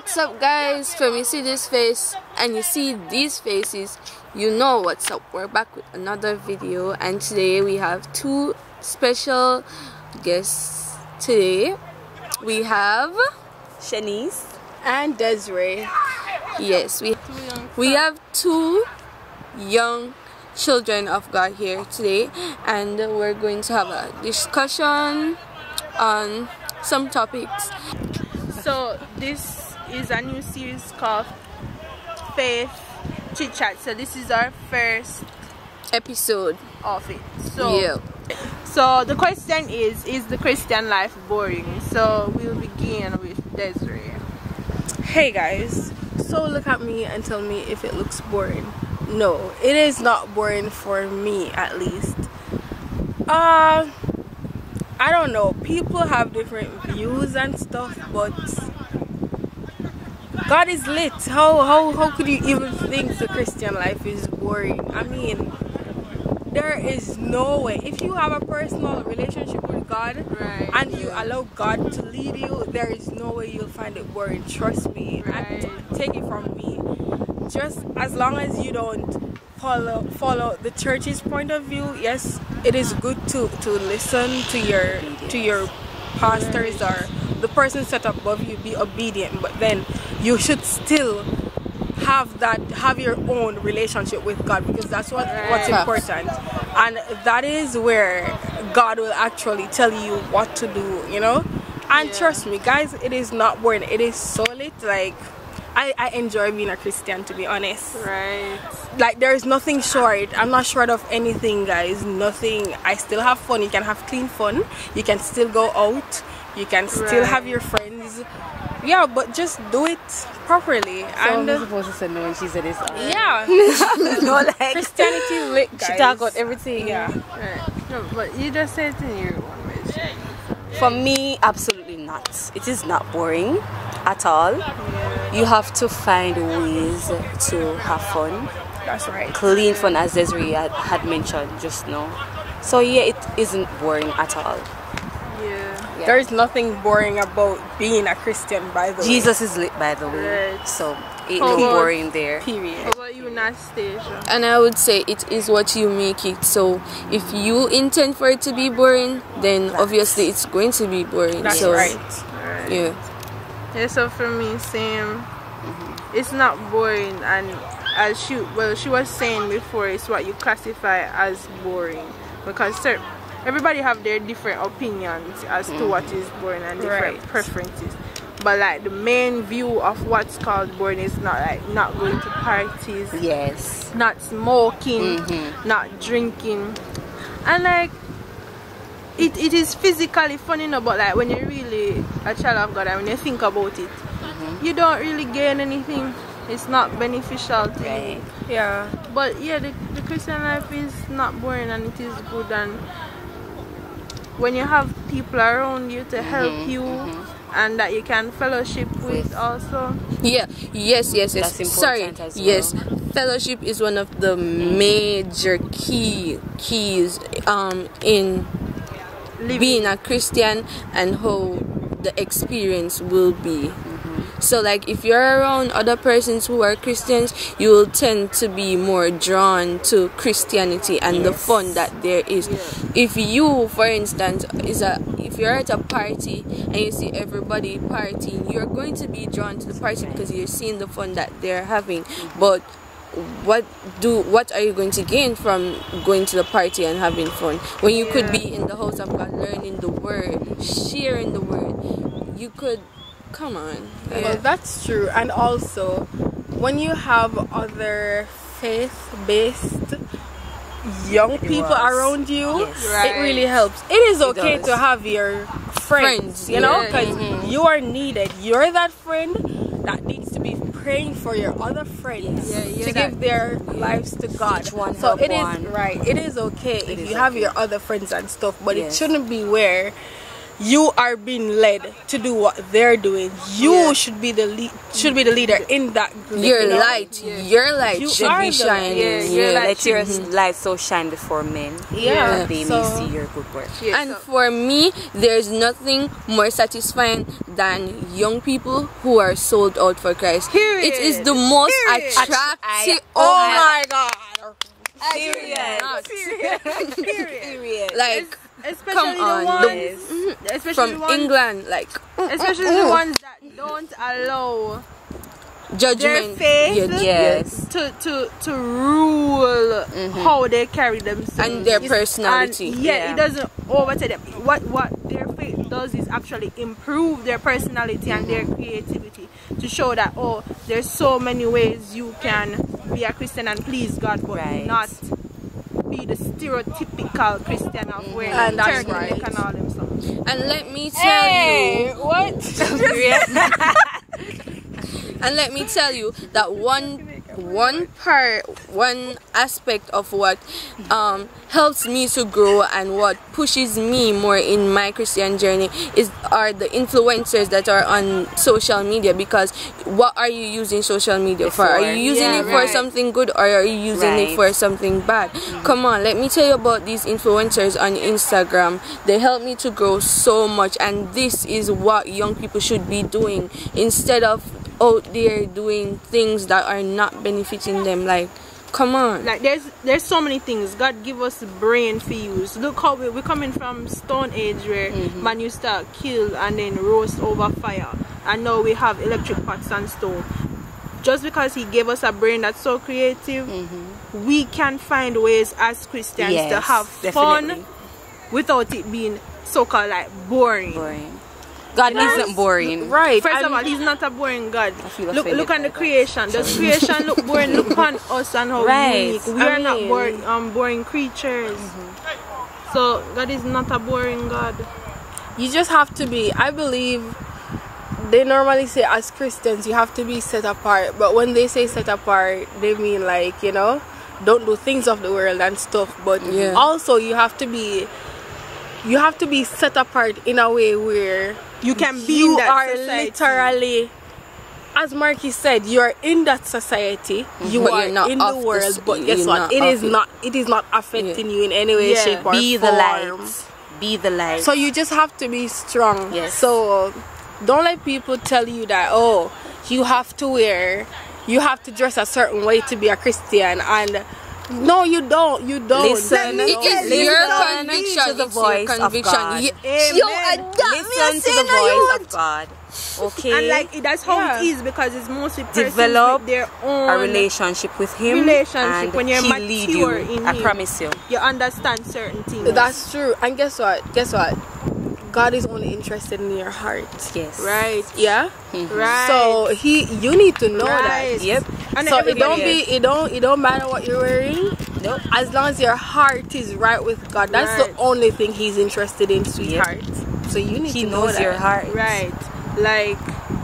What's up, guys? When you see this face and you see these faces, you know what's up. We're back with another video, and today we have two special guests. Today we have Shanice and Desiree. Yes, we have two young children of God here today, and we're going to have a discussion on some topics. So this is a new series called Faith Chit Chat. So this is our first episode of it. So yeah. So the question is the Christian life boring? So we'll begin with Desiree. Hey guys, so look at me and tell me if it looks boring. No, it is not boring for me, at least. I don't know, people have different views and stuff, but God is lit. How could you even think the Christian life is boring? I mean, there is no way. If you have a personal relationship with God, right, and you allow God to lead you, there is no way you'll find it boring. Trust me. Right. And take it from me. Just as long as you don't follow the church's point of view, yes, it is good to listen to your pastors or the person set above you, be obedient, but then you should still have your own relationship with God, because that's what's important, and that is where God will actually tell you what to do, you know. And trust me guys, it is not boring. It is so lit. Like, I enjoy being a Christian, to be honest. Right. Like, there is nothing short. I'm not short of anything, guys. Nothing. I still have fun. You can have clean fun. You can still go out. You can still have your friends. Yeah, but just do it properly. So and I'm supposed to say no when she said this. yeah. No, like Christianity is lit, guys. she talk about everything. Yeah. Right. No, but you just said it in your one way. For me, absolutely not. It is not boring at all. You have to find ways to have fun. That's right. Clean fun, as Desiree had mentioned just now. So yeah, it isn't boring at all. Yeah. There is nothing boring about being a Christian, by the way. Jesus is lit, by the way. Right. So ain't no boring there. Period. How about you, Anastasia? And I would say it is what you make it. So if you intend for it to be boring, then obviously it's going to be boring. That's so right. yeah. Yeah, so for me, same. It's not boring, and as she was saying before, it's what you classify as boring, because everybody have their different opinions as to what is boring and different preferences. But like the main view of what's called boring is not going to parties, Yes. not smoking, not drinking, and like it is physically fun, you know, but like when you're really a child of God and when you think about it, you don't really gain anything. It's not beneficial to you. Yeah. But yeah, the Christian life is not boring, and it is good, and when you have people around you to help you and that you can fellowship with also. Yeah, yes. That's important. Sorry, as well. yes. Fellowship is one of the major keys in being a Christian and how the experience will be. So like if you're around other persons who are Christians, you will tend to be more drawn to Christianity and the fun that there is. If you, for instance, if you're at a party and you see everybody partying, you're going to be drawn to the party because you're seeing the fun that they're having. But what are you going to gain from going to the party and having fun when you could be in the house of God learning the word, sharing the word? You could, come on. Well, that's true. And also, when you have other faith-based young people around you, it really helps. It is okay to have your friends, you know, because you are needed. You're that friend that needs to be praying for your other friends to give their lives to God. So it is right. It is okay if you have your other friends and stuff, but it shouldn't be where you are being led to do what they're doing. You should be the leader in that group. Your light You should are be the shining. Let your light so shine before men. Yeah. That they may see your good work. Yeah, And for me, there's nothing more satisfying than young people who are sold out for Christ. Period. It is the most Period. attractive. Oh my God. Period. Like, Especially come the on, ones, especially from the ones, England, like especially the ones that don't allow their judgment. faith Yes. to rule how they carry themselves And their personality. And Yeah. it doesn't overtake them. What their faith does is actually improve their personality and their creativity to show that there's so many ways you can be a Christian and please God, but not be the stereotypical Christian of wearing And that's turtleneck right. and all them stuff. And let me tell you, What? and let me tell you that one aspect of what helps me to grow and what pushes me more in my Christian journey are the influencers that are on social media. Because what are you using social media for? Are you using it for something good, or are you using it for something bad? Come on, let me tell you about these influencers on Instagram. They help me to grow so much, and this is what young people should be doing instead of out there doing things that are not benefiting them. Like, come on. Like there's so many things. God give us a brain for use. Look how we're coming from Stone Age where man used to kill and then roast over fire, and now we have electric pots and stove. Just because he gave us a brain that's so creative, we can find ways as Christians to have fun without it being so-called like boring. God isn't boring. Right. First of all, he's not a boring God. feel Look offended on the by creation. Does creation look boring? Look on us and how unique. We are not mean, boring creatures. So God is not a boring God. You just have to be, I believe they normally say as Christians you have to be set apart, but when they say set apart they mean like, don't do things of the world and stuff, but also you have to be set apart in a way where you can be in that are society. literally, as Marky said, you are in that society, you But are you're not in of the the world, but you're guess what, not it of is not affecting you in any way, shape or Be the form. light. Be the light. So you just have to be strong. Yes. So don't let people tell you that you have to dress a certain way to be a Christian, and no, you don't. Listen, It is your conviction. to the It's your voice of conviction. God. Amen. Listen to the voice of God. Okay. And like that's how it is, because it's mostly persons Develop with their own a relationship with Him. relationship. When you're He'll lead you. mature in I Him, promise you. you understand certain things. That's true. And guess what? God is only interested in your heart. Yes. right. Yeah. Right. So you need to know Right. that. Yep. And So everybody- it don't matter what you're wearing. Nope. As long as your heart is right with God, that's Right. the only thing He's interested in, sweetheart. So you need He to know knows that. your heart. Right. Like,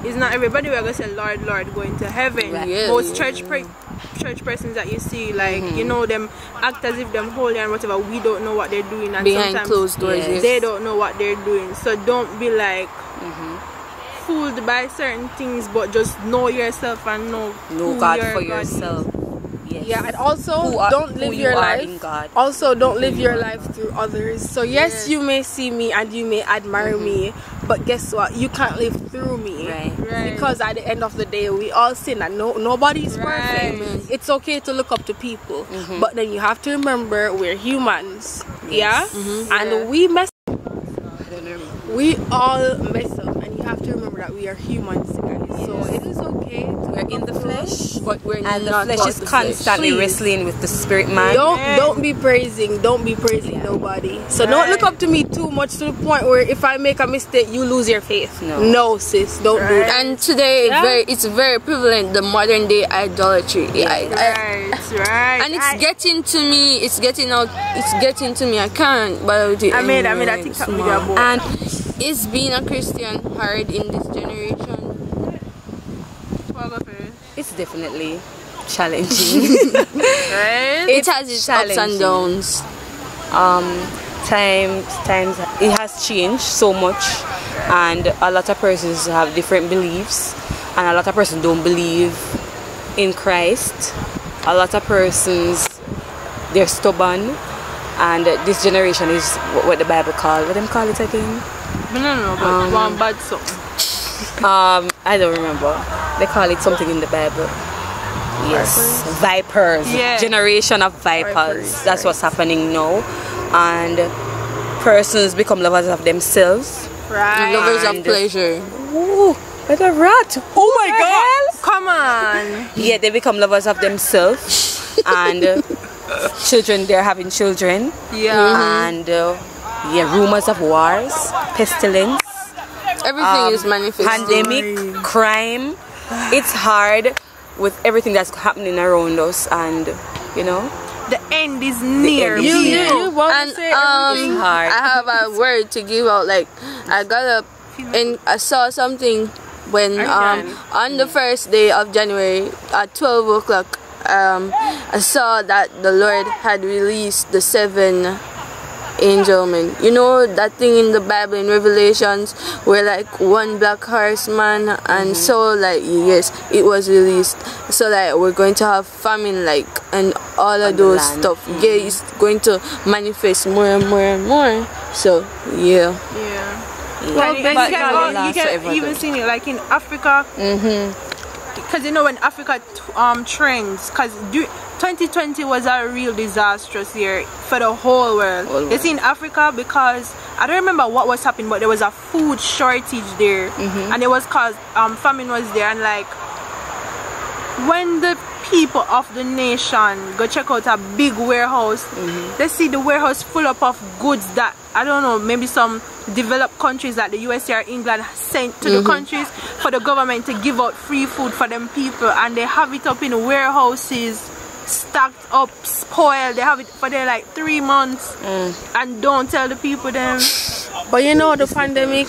it's not everybody we're gonna say, Lord, Lord, going to heaven. Right. Yeah. Most church persons that you see, like, them act as if them holy and whatever. We don't know what they're doing, and Behind sometimes closed doors. Yes. Yes. they don't know what they're doing. So don't be like fooled by certain things, but just know yourself and know who God your for God is. yourself. Yes. Yeah, and also don't live who your you are life. in God. Also, don't live your life through others. So yes, you may see me and you may admire me, but guess what? You can't live through me. Right. Right. Because at the end of the day, we all sin and nobody's perfect. Right. It's okay to look up to people, but then you have to remember we're humans. Yeah, and we mess. We all mess up, and you have to remember that we are humans, guys. So it is okay. We're in the flesh, But we're and the not flesh about is the constantly Please. wrestling with the spirit man. Don't be praising nobody. So don't look up to me too much to the point where if I make a mistake you lose your faith. No sis, don't do that. And today it's very prevalent, the modern day idolatry. Right. And it's getting to me. It's getting out. It's getting to me. I can't. But I made a TikTok video about. And is being a Christian hard in this generation? It's definitely challenging. Right. It has its ups and downs. times it has changed so much, and a lot of persons have different beliefs, and a lot of persons don't believe in Christ. A lot of persons, they're stubborn, and this generation is what the Bible calls. What them call it again? I don't know, but one bad something. I don't remember. They call it something in the Bible. Yes, vipers. Yeah. Generation of vipers. That's what's happening now, and persons become lovers of themselves. Right. Lovers of pleasure. Ooh, like a rat. Oh my God! Come on. Yeah, they become lovers of themselves, and children. They're having children. Yeah. And yeah, rumors of wars, pestilence, Everything is manifesting. pandemic, crime. It's hard with everything that's happening around us, and you know, The end is near. end is near. And hard. I have a word to give out. Like, I got up and I saw something when on the first day of January at 12 o'clock. I saw that the Lord had released the 7 angel men. You know that thing in the Bible in Revelations where like one black horseman, and so like yes, it was released. So like we're going to have famine, like, and all of those stuff. Yeah, it's going to manifest more and more and more. So yeah. Yeah. Well, And but you can even see it like in Africa. Because you know when Africa trends, because 2020 was a real disastrous year for the whole world. You see in Africa, because I don't remember what was happening, but there was a food shortage there, and it was cause famine was there, and like when the people of the nation go check out a big warehouse, they see the warehouse full up of goods that I don't know, maybe some developed countries like the USA or England sent to the countries for the government to give out free food for them people, and they have it up in warehouses stacked up, spoiled. They have it for there like 3 months and don't tell the people them. But you know, the pandemic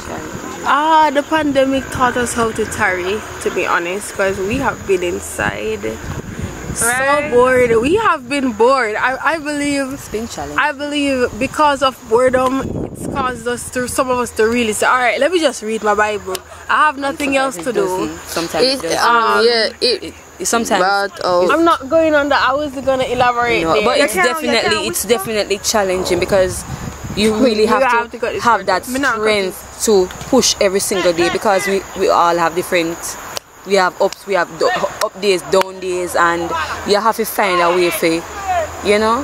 taught us how to tarry, to be honest, because we have been inside so bored. We have been bored. I believe it's been challenging. I believe because of boredom, it's caused us to, some of us to really say, all right, let me just read my Bible. I have nothing else to do. Sometimes it does. Sometimes I'm not going on that. I was gonna elaborate there. but it's definitely challenging, because you really have to have that strength to push every single day, because we all have different, we have ups, we have up days, down days, and you have to find a way for, you know,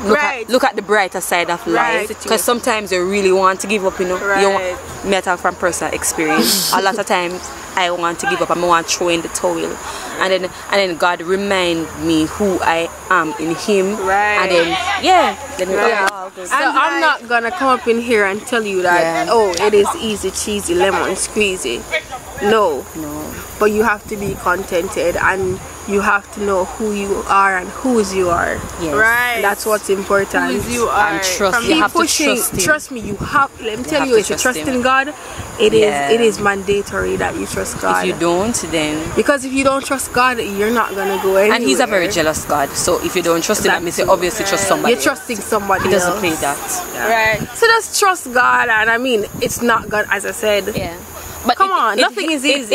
look at the brighter side of life, because sometimes you really want to give up, you know. You want, me talk from personal experience. A lot of times I want to give up, I want to throw in the towel, and then God remind me who I am in Him, and then So I'm not gonna come up in here and tell you that oh, it is easy cheesy lemon squeezy. No, but you have to be contented, and you have to know who you are and whose you are. That's what's important. Whose you are. And trust. You have to trust me. You have. Let me tell you, if you trust in God, it is mandatory that you trust God. If you don't, then because if you don't trust God, you're not gonna go anywhere. And He's a very jealous God. So if you don't trust Him, that means you obviously trust somebody. You're trusting somebody. He doesn't play that. So just trust God, and I mean, it's not God, as I said. But come on, nothing is easy.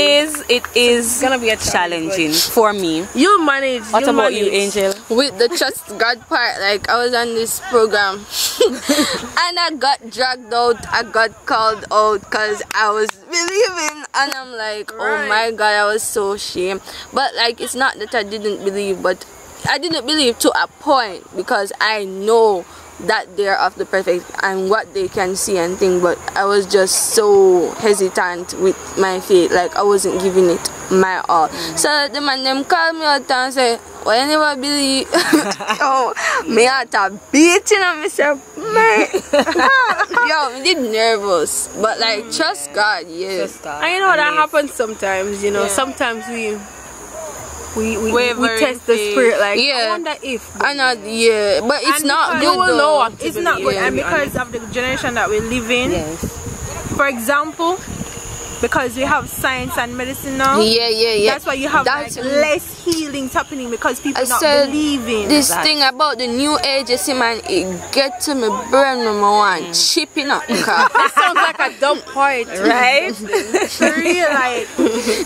It is gonna be a challenging for me. You'll manage. What about you, Angel? With the trust God part, like I was on this program and I got dragged out, I got called out because I was believing, and I'm like, oh my God, I was so ashamed. But like, it's not that I didn't believe, but I didn't believe to a point, because I know that they're of the perfect and what they can see and think, but I was just so hesitant with my faith, like I wasn't giving it my all. So the man them call me out and say, well, you never believe. Oh, me had a beating on myself, man. Yo, I did nervous, but like trust God, yes. And you know that happens sometimes. You know, sometimes we test the spirit, like I wonder if I know, but it's not good. You will know it's not good, and because of the generation that we live in, for example, because we have science and medicine now, that's why you have like less healings happening because people not believing. This thing about the new age, you see, man, it get to me brain number one, chipping up. It sounds like a dumb point, right? For real, like.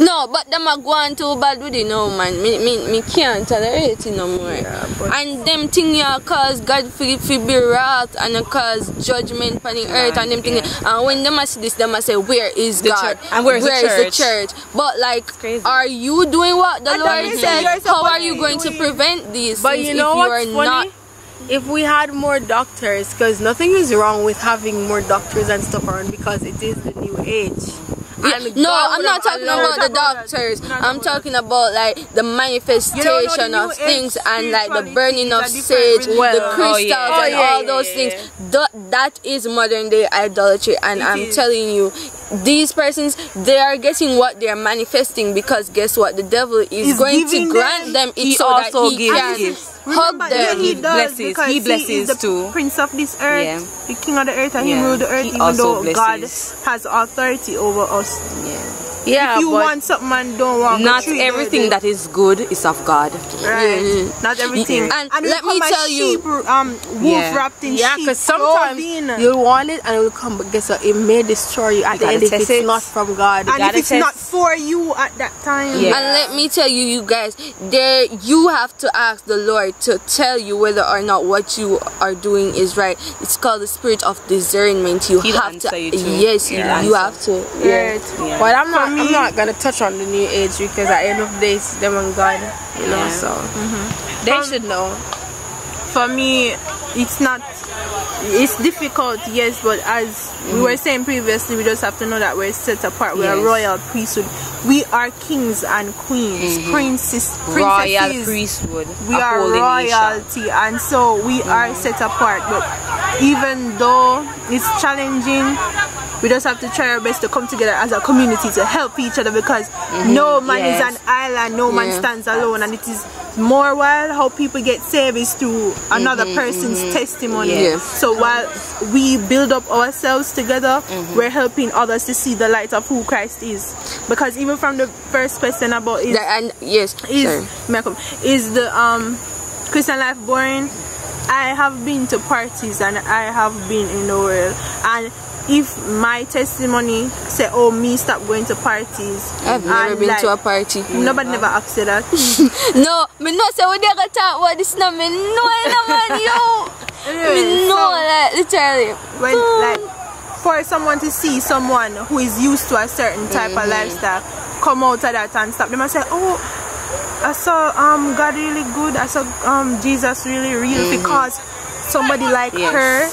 No, but them are going too bad with it now, man. Me can't tolerate it no more. And them thing ya cause God fi be wrath and cause judgment on the earth and them thing. And when them see this, them say, where is God? And where is the church? But like, are you doing what the Lord said? How are you going to prevent these But things you know if what's you are funny? not? If we had more doctors, because nothing is wrong with having more doctors and stuff around, because it is the new age. And no, God I'm not talking about the doctors. I'm talking about like the manifestation of things and like the burning of sage, the crystals and all those things. That is modern day idolatry, and I'm telling you, these persons, they are getting what they are manifesting, because guess what? The devil is going to grant them it so that he can hug them. He blesses. He blesses is the too. Prince of this earth, the king of the earth, and he ruled the earth, even also though God blesses. has authority over us. Yeah, if you want something and don't want, not everything that is good is of God. Right. Not everything. And let me tell you, wolf wrapped in sheep. because sometimes you'll want it and it will come, but guess what? It may destroy you at the end if it's not from God. And if it's not for you at that time. And let me tell you, you guys, you have to ask the Lord to tell you whether or not what you are doing is right. It's called the spirit of discernment. You have to. Yes, you have to. But I'm not gonna touch on the new age, because at the end of the day, it's them and God, you know. So they should know. For me, it's difficult, yes, but as we were saying previously, we just have to know that we're set apart. We're a royal priesthood. We are kings and queens, princesses. Royal priesthood. We are royalty, and so we are set apart. But even though it's challenging, we just have to try our best to come together as a community to help each other, because no man is an island, no man stands alone, and it is more wild how people get saved is through another person's testimony. So while we build up ourselves together, we're helping others to see the light of who Christ is. Because even from the first question about is the Christian life boring? I have been to parties and I have been in the world, and if my testimony say, oh, me stop going to parties, I've never been to a party. Nobody never asked that. No, me no say we dey go talk about this now. Me know man, yo. Me know like literally. When like for someone to see someone who is used to a certain type of lifestyle come out of that and stop them and say, oh, I saw God really good. I saw Jesus really real, because somebody like her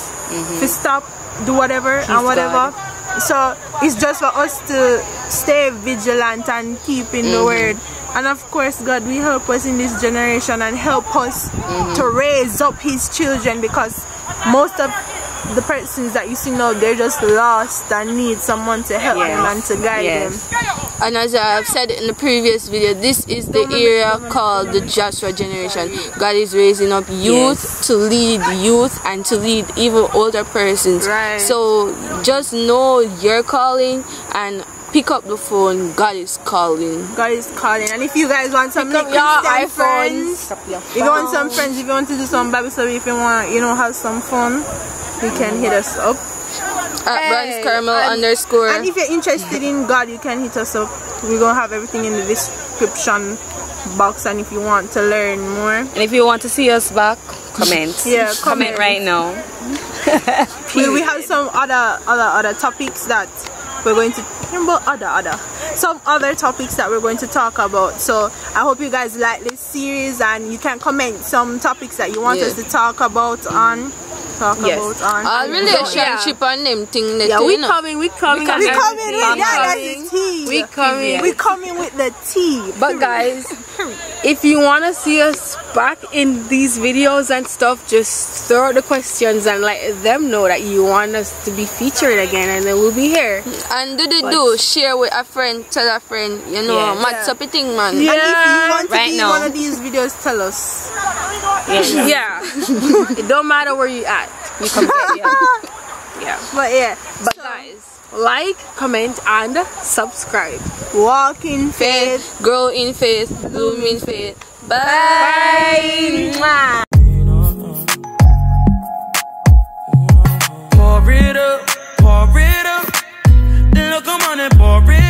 to stop do whatever and whatever. So it's just for us to stay vigilant and keep in the word. And of course, God will help us in this generation and help us to raise up his children, because most of the persons that you see now, they're just lost and need someone to help them and to guide them. And as I've said in the previous video, this is the era called the Joshua generation. God is raising up youth to lead youth and to lead even older persons. So just know your calling and pick up the phone. God is calling. God is calling. And if you guys want some Christian friends, if you want some friends, if you want to do some Bible study, if you want, have some fun, you can hit us up at Bronze Caramel _. And if you're interested in God, you can hit us up. We're gonna have everything in the description box, and if you want to learn more, and if you want to see us back, comment. Comment right now. we have some other topics that we're going to some other topics that we're going to talk about. So I hope you guys like this series, and you can comment some topics that you want us to talk about on. Relationship and them thing. We coming with the tea. But guys, if you want to see us back in these videos and stuff, just throw out the questions and let them know that you want us to be featured again, and then we'll be here. And share with a friend, tell a friend, match up a thing, man. And if you want to be in one of these videos, tell us. It don't matter where you at. You come get But But guys, like, comment, and subscribe. Walk in faith, grow in faith, bloom in faith. Bye. Bye. Pour it up, look, I'm on it, pour it